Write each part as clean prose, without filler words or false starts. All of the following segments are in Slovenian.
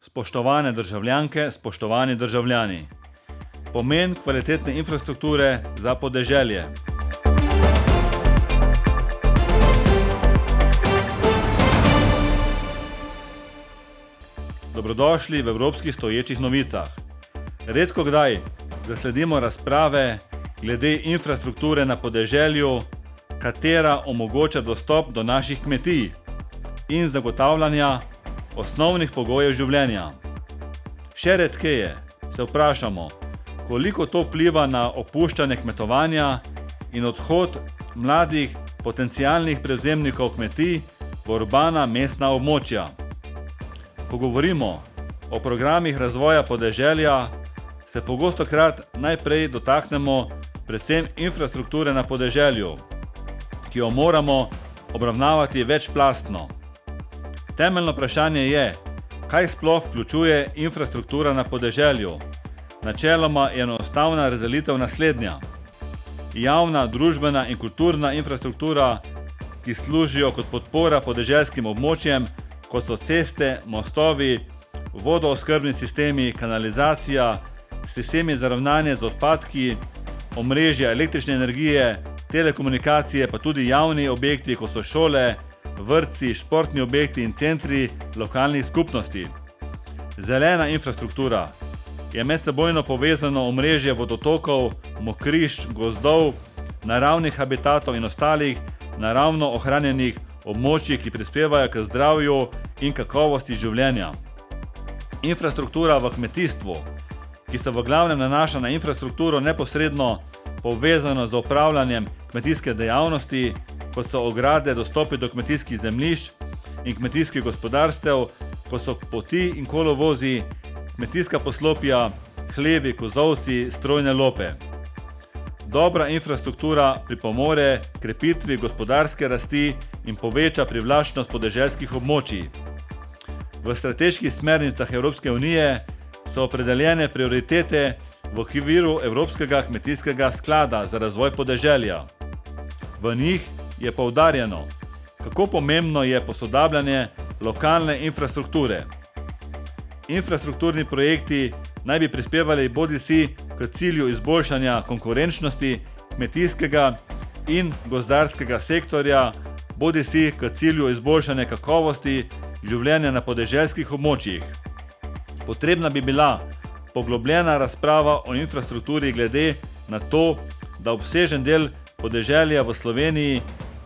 Spoštovane državljanke, spoštovani državljani. Pomen kvalitetne infrastrukture za podeželje. Dobrodošli v Evropskih stoječih novicah. Redko kdaj zasledimo razprave glede infrastrukture na podeželju, katera omogoča dostop do naših kmetij in zagotavljanja osnovnih pogojev življenja. Še redkeje se vprašamo, koliko to vpliva na opuščanje kmetovanja in odhod mladih potencialnih prevzemnikov kmetij v urbana mestna območja. Ko govorimo o programih razvoja podeželja, se pogostokrat najprej dotaknemo predvsem infrastrukture na podeželju, ki jo moramo obravnavati večplastno. Temeljno vprašanje je, kaj sploh vključuje infrastruktura na podeželju. Načeloma je enostavna razdelitev naslednja. Javna, družbena in kulturna infrastruktura, ki služijo kot podpora podeželskim območjem, kot so ceste, mostovi, vodooskrbni sistemi, kanalizacija, sistemi za ravnanje z odpadki, omrežja električne energije, telekomunikacije, pa tudi javni objekti, kot so šole, vrtci, športni objekti in centri lokalnih skupnosti. Zelena infrastruktura je medsebojno povezano omrežje vodotokov, mokrišč, gozdov, naravnih habitatov in ostalih naravno ohranjenih območij, ki prispevajo k zdravju in kakovosti življenja. Infrastruktura v kmetijstvu, ki se v glavnem nanaša na infrastrukturo neposredno povezano z upravljanjem kmetijske dejavnosti, kot so ograde, dostopi do kmetijskih zemljišč in kmetijskih gospodarstev, kot so poti in kolovozi, kmetijska poslopja, hlevi, kozolci, strojne lope. Dobra infrastruktura pripomore k krepitvi gospodarske rasti in poveča privlačnost podeželskih območij. V strateških smernicah Evropske unije so opredeljene prioritete v okviru Evropskega kmetijskega sklada za razvoj podeželja. V njih je poudarjeno, kako pomembno je posodabljanje lokalne infrastrukture. Infrastrukturni projekti naj bi prispevali bodisi k cilju izboljšanja konkurenčnosti kmetijskega in gozdarskega sektorja, bodisi k cilju izboljšanja kakovosti življenja na podeželskih območjih. Potrebna bi bila poglobljena razprava o infrastrukturi glede na to, da obsežen del podeželja v Sloveniji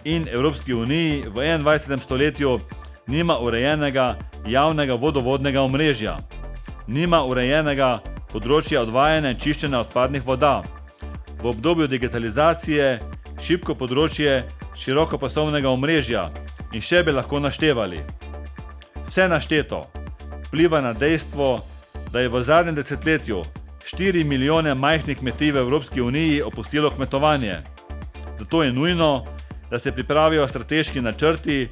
in Evropski uniji v 21. stoletju nima urejenega javnega vodovodnega omrežja, nima urejenega področja odvajanja in čiščenja odpadnih voda. V obdobju digitalizacije šibko področje širokopasovnega omrežja in še bi lahko naštevali. Vse našteto vpliva na dejstvo, da je v zadnjem desetletju 4 milijone majhnih kmetij v Evropski uniji opustilo kmetovanje. Zato je nujno, da se pripravijo strateški načrti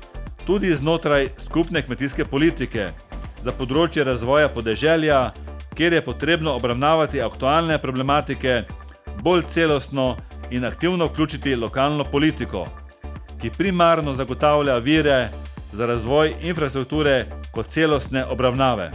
tudi znotraj skupne kmetijske politike za področje razvoja podeželja, kjer je potrebno obravnavati aktualne problematike, bolj celostno in aktivno vključiti lokalno politiko, ki primarno zagotavlja vire za razvoj infrastrukture kot celostne obravnave.